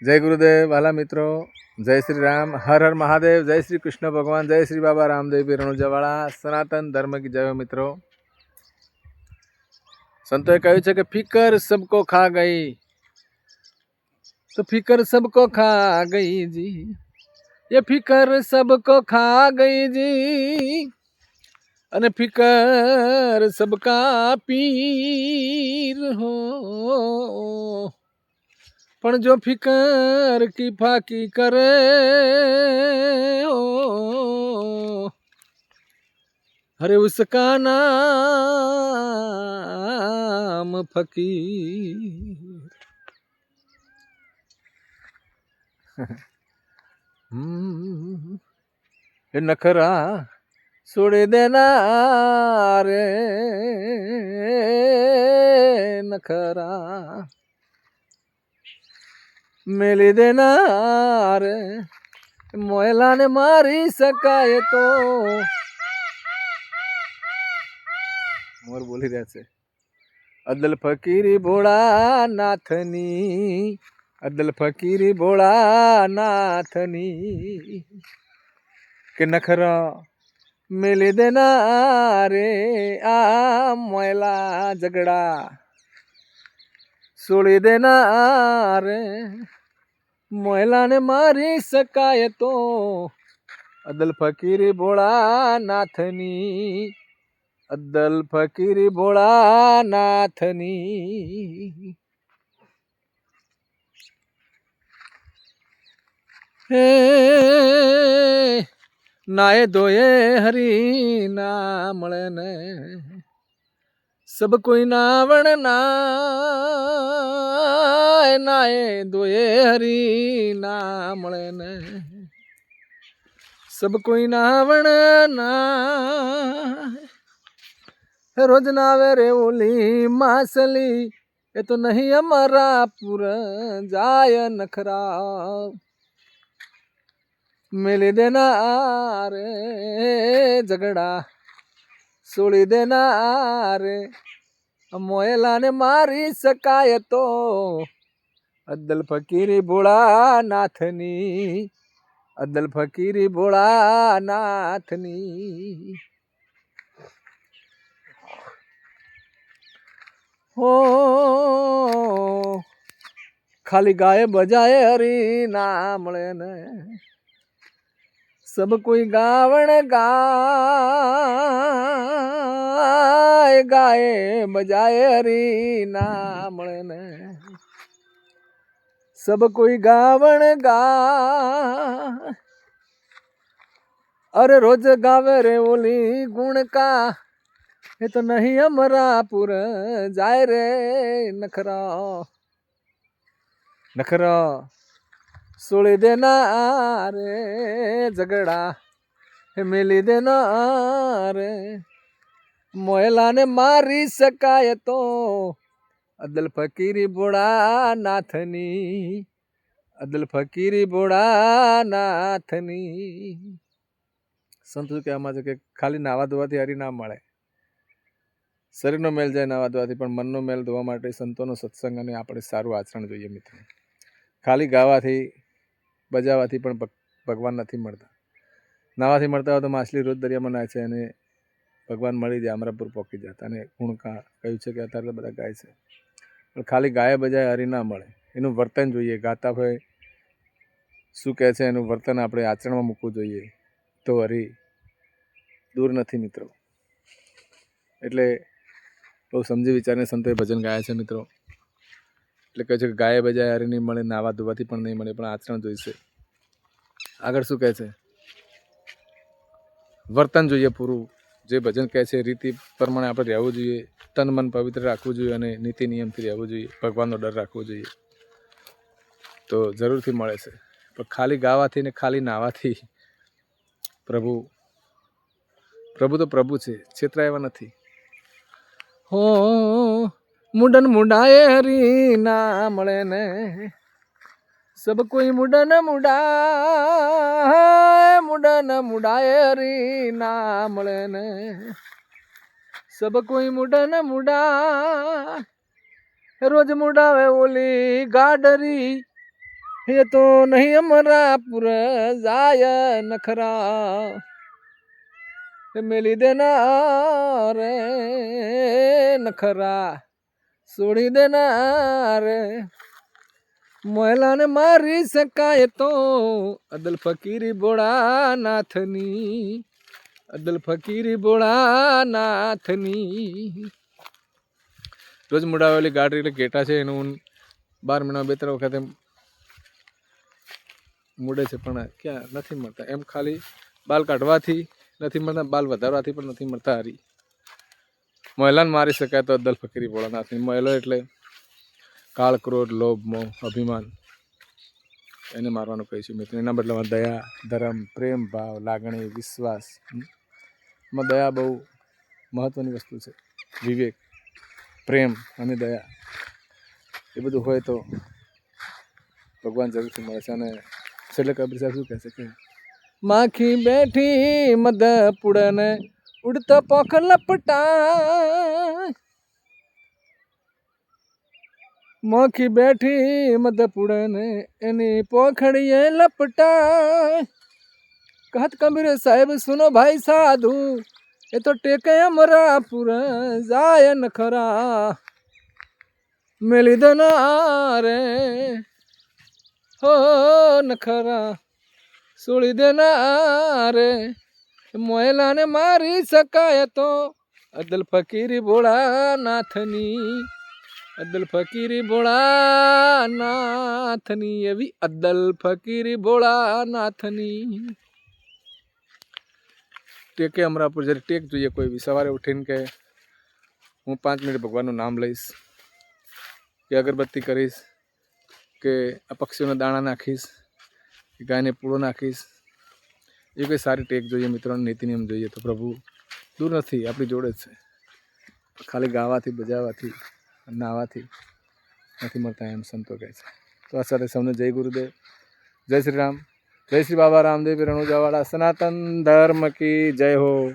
जय गुरुदेव वाला मित्रों, जय श्री राम, हर हर महादेव, जय श्री कृष्ण भगवान, जय श्री बाबा रामदेव रણુજાવાળા, सनातन धर्म की जय। मित्रों, संतों कह્યું છે કે फिकर सबको खा गई, तो फिकर सबको खा गई जी, ये फिकर सबको खा गई जी, अने फिकर सबका पीर हो, पण जो फिकर की फाकी करे ओ, अरे उसका नाम फकीर। नखरा छोड़ देना रे, नखरा मेली देना रे, मोयला ने मारी सकाय तो। मोर बोली रहा है अदल फकीरी भोळा नाथनी, अदल फकीरी भोळा नाथनी, के नखरा मेली देना रे, आ मोयला झगड़ा छोड़ी देना रे, मोयला ने मारी सकाय तो। अदल फकीरी भोळा नाथनी, अदल फकीरी भोळा नाथनी। हे नाये दोये हरी ना मळे ने, सब कोई नावण नाय, नाये दोये हरी ना मळे ने, सब कोई नावण नाय। रोज नावे रे ओली मासली, ये तो नहीं हमारा पुर जाय नखरा मिली देना रे, झगड़ा छोड़ी देना रे, मोयला ने मारी सकाय तो। अदल फकीरी भोळा नाथनी, अदल फकीरी भोळा नाथनी। हो खाली गाय बजाए हरी नाम ने, सब कोई गावण गाय, गाय बजाए हरी नाम ने, सब कोई गावण गाय। अरे रोज गावे रे ओली गुण का, ये तो नहीं हमारा पुर जाए रे नखरा, नखरा छोड़ी देना रे, झगड़ा मिली देना रे, मोयला ने मारी सकाय तो। अदल फकीरी भोळा नाथनी, अदल फकीरी भोळा नाथनी। संतो कहेवा माटे के खाली नावा धोवाथी हरी ना मळे, शरीरनो मेल जाए नावा धोवाथी, पण मननो मेल धोवा माटे संतोनो सत्संग अने आपणे सारुं आचरण जोईए। मित्रों, खाली गावाथी बजावाथी पण भगवान नथी मळता। नावाथी मळता होय तो माछली रोज दरियामां नाय छे अने भगवान मळी जाय, अमरापुर पહોंची जाता। अने गुणका कह्युं छे के अत्यारे बधा गाय छे, पण खाली गाय बजाय हरी ना मळे। एनुं वर्तन जोईए, गाता होय शुं कहे छे एनुं वर्तन आपणे आचरणमां मूकવું જોઈએ, तो हरी दूर નથી। મિત્રો એટલે બહુ સમજી વિચારીને સંતોએ ભજન ગાયા છે। મિત્રો એટલે કહે છે કે ગાય બજાય હરી નહીં મળે, નાવા ધોવાથી પણ નહીં મળે, પણ આચરણ જોઈશે। આગળ શું કહે છે? વર્તન જોઈએ પૂરું, જે ભજન કહે છે રીતિ પ્રમાણે આપણે રહેવું જોઈએ, તન મન પવિત્ર રાખવું જોઈએ અને નીતિ નિયમથી રહેવું જોઈએ, ભગવાનનો ડર રાખવો જોઈએ, તો જરૂરથી મળે છે। પણ ખાલી ગાવાથી ને ખાલી નાવાથી પ્રભુ પ્રભુ તો પ્રભુ છે, છેતરા એવા નથી। हो मुंडन मुंडाए हरी ना मळे ने, सब कोई मुंडन मुंडाए, मुंडन मुंडाए हरी ना मळे ने, सब कोई मुंडन मुंडाए। रोज मुंडावे ओली गाडरी, ये तो नहीं अमरापुर जाय नखरा मेली देना रे नखरा છોડી દેના રે મોયલાને મારી શકાય તો અદલ ફકીરી ભોળાનાથની અદલ ફકીરી ભોળાનાથની રોજ મુડાવેલી ગાડી એટલે ઘેટા છે એનું 12 મહિના 2-3 વખતે મૂડે છે પણ ક્યાં નથી મળતા એમ ખાલી બાલ કાઢવાથી નથી મળતા બાલ વધારવાથી પણ નથી મળતા હારી મહિલાને મારી શકાય તો અદલ ફકીરી ભોળાનાથની મહિલો એટલે કાળ ક્રોધ લોભ મોહ અભિમાન એને મારવાનું કહીશું મિત્રો એના બદલામાં દયા ધર્મ પ્રેમ ભાવ લાગણી વિશ્વાસ માં દયા બહુ મહત્વની વસ્તુ છે વિવેક પ્રેમ અને દયા એ બધું હોય તો ભગવાન જરૂરથી મળે છે અને છેલ્લે કબીર સાહેબ શું કહે છે કે માખી બેઠી મદ પુડને ઉડતા પોખ લપટા માખી બેઠી મદ પુડને એની પોખડીએ લપટા કહત કબીર સાહેબ સુનો ભાઈ સાધુ એ તો ટેકે અમરાપુર જાય નખરા મેલી દેના રે હો નખરા છોડી દેના રે મોયલાને મારી શકાય તો અદલ ફકીરી ભોળાનાથની અદલ ફકીરી ભોળાનાથની એવી અદલ ફકીરી ભોળાનાથની ટેકે અમરાપુર જ્યારે ટેક જોઈએ કોઈ બી સવારે ઉઠીને કે હું 5 મિનિટ ભગવાનનું નામ લઈશ કે અગરબત્તી કરીશ કે આ પક્ષીઓના દાણા નાખીશ કે ગાયને પૂળો નાખીશ એ કોઈ સારી ટેક જોઈએ મિત્રોને નીતિ નિયમ જોઈએ તો પ્રભુ દૂર નથી આપણી જોડે જ છે ખાલી ગાવાથી બજાવવાથી નાવાથી નથી મળતા એમ સંતો કહે છે તો આ સાથે સૌને જય ગુરુદેવ જય શ્રી રામ જય શ્રી બાબા રામદેવ રણુજાવાળા સનાતન ધર્મ કી જય હો।